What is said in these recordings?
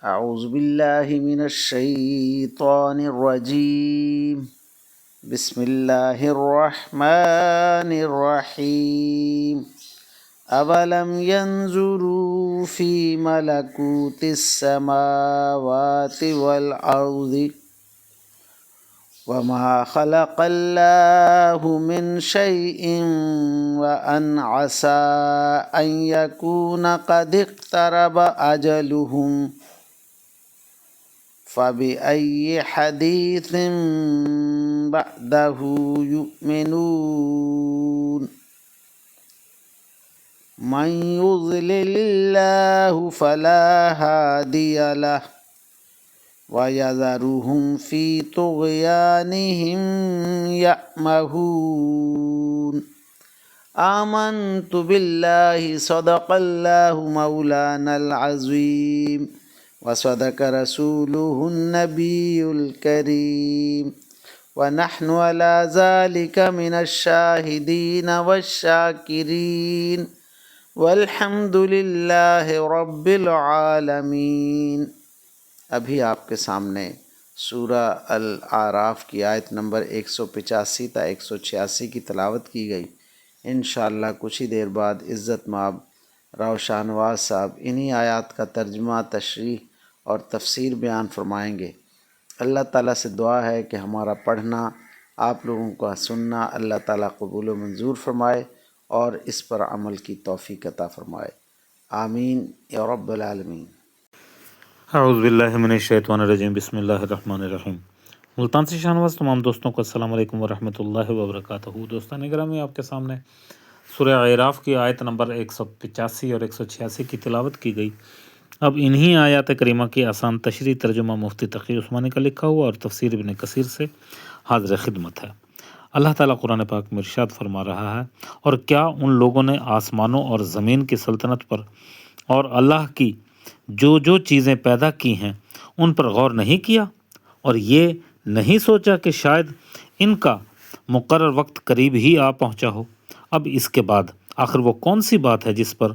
اعوذ باللہ من الشیطان الرجیم بسم اللہ الرحمن الرحیم اولم ينظروا في ملكوت السماوات والارض وما خلق الله من شيء وأن عسى أن يكون قد اقترب أجلهم فبأي حديث بعده يؤمنون من يضلل الله فلا هادي له وَيَذَرُهُمْ فِي طُغْيَانِهِمْ يَعْمَهُونَ آمنت بِاللَّهِ صدق الله مولانا العظيم وصدق رسوله النبي الكريم ونحن على ذلك من الشاهدين والشاكرين والحمد لله رب العالمين۔ ابھی آپ کے سامنے سورہ الاعراف کی آیت نمبر 185 تا 186 کی تلاوت کی گئی۔ انشاءاللہ کچھ ہی دیر بعد عزت مآب راؤ شاہ نواز صاحب انہی آیات کا ترجمہ، تشریح اور تفسیر بیان فرمائیں گے۔ اللہ تعالیٰ سے دعا ہے کہ ہمارا پڑھنا، آپ لوگوں کا سننا اللہ تعالیٰ قبول و منظور فرمائے اور اس پر عمل کی توفیق عطا فرمائے، آمین یا رب العالمین۔ اعوذ باللہ من الشیطان الرجیم، بسم اللہ الرحمن الرحیم۔ ملتان سے شاہنواز تمام دوستوں کو السلام علیکم ورحمۃ اللہ وبرکاتہ۔ دوستان گرامی، آپ کے سامنے سورہ اعراف کی آیت نمبر 185 اور 186 کی تلاوت کی گئی۔ اب انہی آیات کریمہ کی آسان تشریح ترجمہ مفتی تقی عثمانی کا لکھا ہوا اور تفسیر ابن کثیر سے حاضر خدمت ہے۔ اللہ تعالیٰ قرآن پاک میں ارشاد فرما رہا ہے، اور کیا ان لوگوں نے آسمانوں اور زمین کی سلطنت پر اور اللہ کی جو چیزیں پیدا کی ہیں ان پر غور نہیں کیا، اور یہ نہیں سوچا کہ شاید ان کا مقرر وقت قریب ہی آ پہنچا ہو۔ اب اس کے بعد آخر وہ کون سی بات ہے جس پر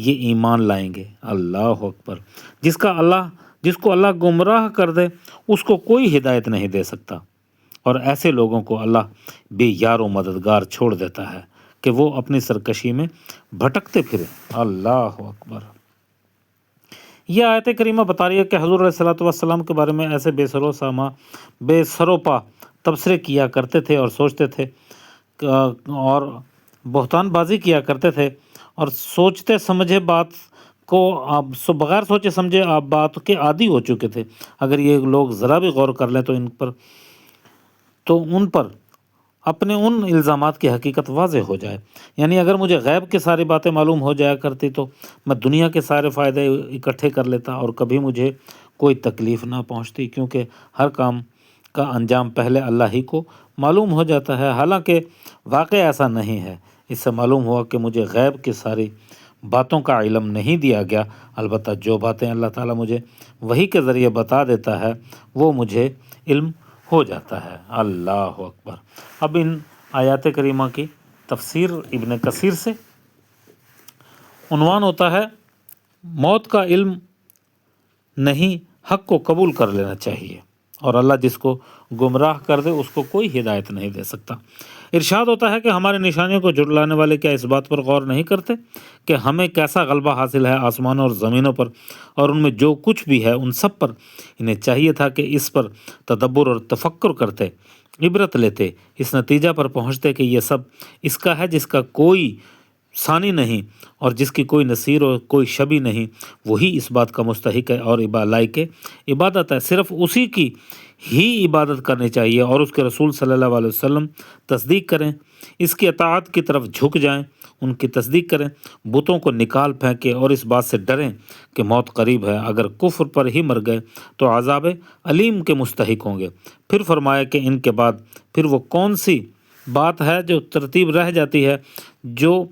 یہ ایمان لائیں گے؟ اللہ اکبر۔ جس کو اللہ گمراہ کر دے اس کو کوئی ہدایت نہیں دے سکتا، اور ایسے لوگوں کو اللہ بے یار و مددگار چھوڑ دیتا ہے کہ وہ اپنی سرکشی میں بھٹکتے پھرے۔ اللہ اکبر۔ یہ آیت کریمہ بتا رہی ہے کہ حضور علیہ الصلوۃ والسلام کے بارے میں ایسے بے سروپا تبصرے کیا کرتے تھے اور سوچتے تھے اور بہتان بازی کیا کرتے تھے، اور سوچتے سمجھے بات کو بغیر سوچے سمجھے آپ بات کے عادی ہو چکے تھے۔ اگر یہ لوگ ذرا بھی غور کر لیں تو ان پر اپنے ان الزامات کی حقیقت واضح ہو جائے۔ یعنی اگر مجھے غیب کی ساری باتیں معلوم ہو جایا کرتی تو میں دنیا کے سارے فائدے اکٹھے کر لیتا اور کبھی مجھے کوئی تکلیف نہ پہنچتی، کیونکہ ہر کام کا انجام پہلے اللہ ہی کو معلوم ہو جاتا ہے۔ حالانکہ واقع ایسا نہیں ہے۔ اس سے معلوم ہوا کہ مجھے غیب کی ساری باتوں کا علم نہیں دیا گیا، البتہ جو باتیں اللہ تعالیٰ مجھے وحی کے ذریعے بتا دیتا ہے وہ مجھے علم ہو جاتا ہے۔ اللہ اکبر۔ اب ان آیات کریمہ کی تفسیر ابن کثیر سے عنوان ہوتا ہے موت کا علم نہیں، حق کو قبول کر لینا چاہیے، اور اللہ جس کو گمراہ کر دے اس کو کوئی ہدایت نہیں دے سکتا۔ ارشاد ہوتا ہے کہ ہماری نشانیوں کو جھٹلانے والے کیا اس بات پر غور نہیں کرتے کہ ہمیں کیسا غلبہ حاصل ہے آسمانوں اور زمینوں پر اور ان میں جو کچھ بھی ہے ان سب پر۔ انہیں چاہیے تھا کہ اس پر تدبر اور تفکر کرتے، عبرت لیتے، اس نتیجہ پر پہنچتے کہ یہ سب اس کا ہے جس کا کوئی ثانی نہیں اور جس کی کوئی نصیر اور کوئی شبیہ نہیں، وہی اس بات کا مستحق ہے اور لائق عبادت ہے۔ صرف اسی کی ہی عبادت کرنی چاہیے اور اس کے رسول صلی اللہ علیہ وسلم تصدیق کریں، اس کی اطاعت کی طرف جھک جائیں، ان کی تصدیق کریں، بتوں کو نکال پھینکیں اور اس بات سے ڈریں کہ موت قریب ہے۔ اگر کفر پر ہی مر گئے تو عذاب علیم کے مستحق ہوں گے۔ پھر فرمایا کہ ان کے بعد پھر وہ کون سی بات ہے جو ترتیب رہ جاتی ہے، جو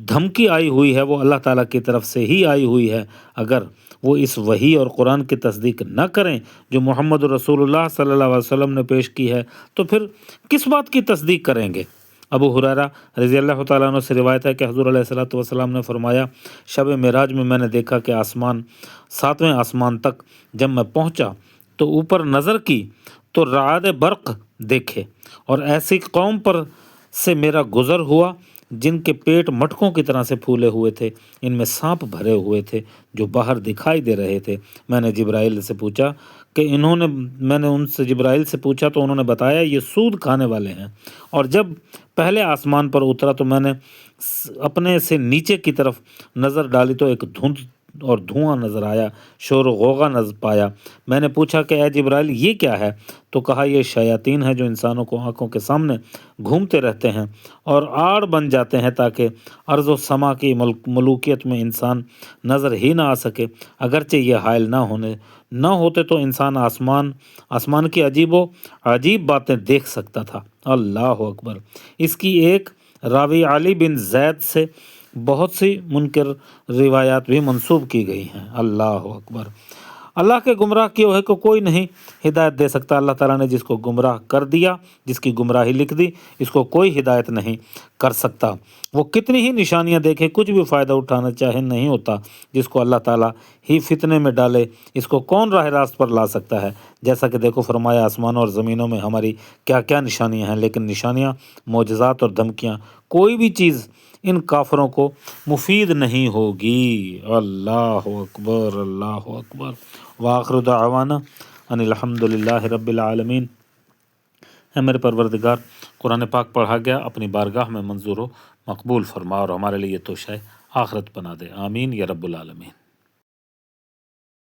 دھمکی آئی ہوئی ہے وہ اللہ تعالیٰ کی طرف سے ہی آئی ہوئی ہے۔ اگر وہ اس وحی اور قرآن کی تصدیق نہ کریں جو محمد رسول اللہ صلی اللہ علیہ وسلم نے پیش کی ہے تو پھر کس بات کی تصدیق کریں گے؟ ابو ہریرہ رضی اللہ تعالیٰ عنہ سے روایت ہے کہ حضور علیہ الصلوۃ والسلام نے فرمایا، شب معراج میں میں نے دیکھا کہ ساتویں آسمان تک جب میں پہنچا تو اوپر نظر کی تو رعد برق دیکھے، اور ایسی قوم پر سے میرا گزر ہوا جن کے پیٹ مٹکوں کی طرح سے پھولے ہوئے تھے، ان میں سانپ بھرے ہوئے تھے جو باہر دکھائی دے رہے تھے۔ میں نے ان سے جبرائیل سے پوچھا تو انہوں نے بتایا یہ سود کھانے والے ہیں۔ اور جب پہلے آسمان پر اترا تو میں نے اپنے سے نیچے کی طرف نظر ڈالی تو ایک دھند اور دھواں نظر آیا، شور و غوغا نظر پایا۔ میں نے پوچھا کہ اے جبرائیل یہ کیا ہے؟ تو کہا یہ شیاطین ہیں جو انسانوں کو آنکھوں کے سامنے گھومتے رہتے ہیں اور آڑ بن جاتے ہیں تاکہ ارض و سما کی ملوکیت میں انسان نظر ہی نہ آ سکے۔ اگرچہ یہ حائل نہ ہوتے تو انسان آسمان کی عجیب باتیں دیکھ سکتا تھا۔ اللہ اکبر۔ اس کی ایک راوی علی بن زید سے بہت سی منکر روایات بھی منسوب کی گئی ہیں۔ اللہ اکبر۔ اللہ کے گمراہ کیے ہوئے کو کوئی نہیں ہدایت دے سکتا۔ اللہ تعالیٰ نے جس کو گمراہ کر دیا، جس کی گمراہی لکھ دی، اس کو کوئی ہدایت نہیں کر سکتا۔ وہ کتنی ہی نشانیاں دیکھے، کچھ بھی فائدہ اٹھانا چاہے نہیں ہوتا۔ جس کو اللہ تعالیٰ ہی فتنے میں ڈالے، اس کو کون راہ راست پر لا سکتا ہے؟ جیسا کہ دیکھو فرمایا آسمانوں اور زمینوں میں ہماری کیا کیا نشانیاں ہیں، لیکن نشانیاں، معجزات اور دھمکیاں، کوئی بھی چیز ان کافروں کو مفید نہیں ہوگی۔ اللہ اکبر، اللہ اکبر۔ وآخر دعوانا ان الحمد للہ رب العالمین۔ اے میرے پروردگار، قرآن پاک پڑھا گیا اپنی بارگاہ میں منظور و مقبول فرما اور ہمارے لیے توشہ آخرت بنا دے، آمین یا رب العالمین۔